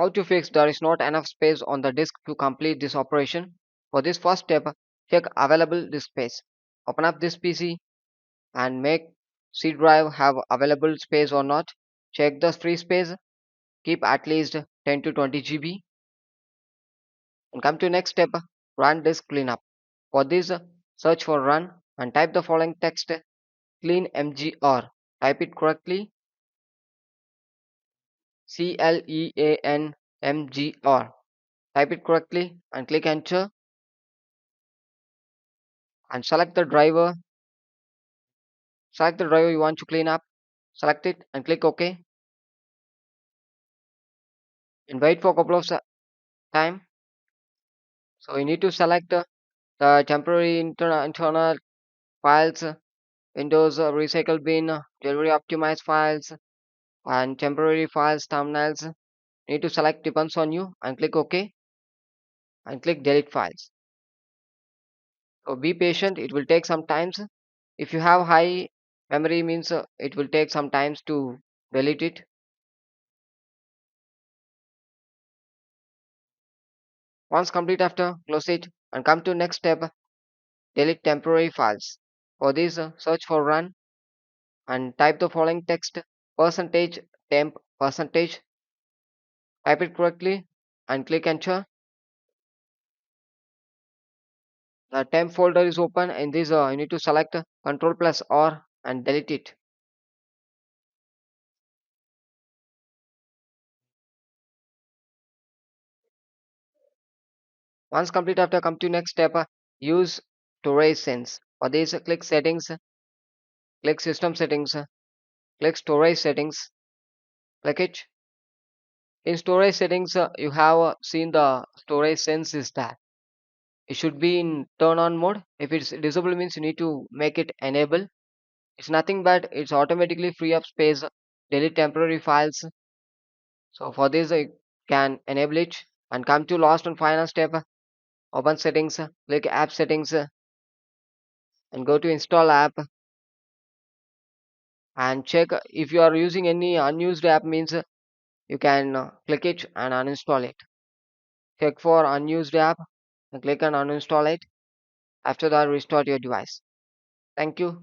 How to fix there is not enough space on the disk to complete this operation? For this first step, check available disk space. Open up this PC and make C drive have available space or not. Check the free space. Keep at least 10 to 20 GB. And come to next step, run disk cleanup. For this, search for run and type the following text: clean mgr. Type it correctly: clean mgr. Type it correctly and click enter and select the driver you want to clean up. Select it and click OK and wait for a couple of time. So you need to select the temporary internal files, Windows recycle bin, delivery optimized files, and temporary files terminals. Need to select depends on you and click OK and click delete files. So be patient, it will take some times. If you have high memory means it will take some times to delete it. Once complete after, close it and come to next step: delete temporary files. For this, search for run and type the following text: percentage temp percentage. Type it correctly and click enter. The temp folder is open. In this, you need to select Control plus R and delete it. Once complete after, come to next step: use storage sense. For this, click settings, click system settings, click storage settings, click it. In storage settings, you have seen the storage sense is that it should be in turn on mode. If it's disabled means you need to make it enable. It's nothing but it's automatically free up space, delete temporary files. So for this, I can enable it and come to last and final step: open settings, click app settings, and go to install app and check if you are using any unused app means you can click it and uninstall it. Check for unused app and click and uninstall it. After that, restart your device. Thank you.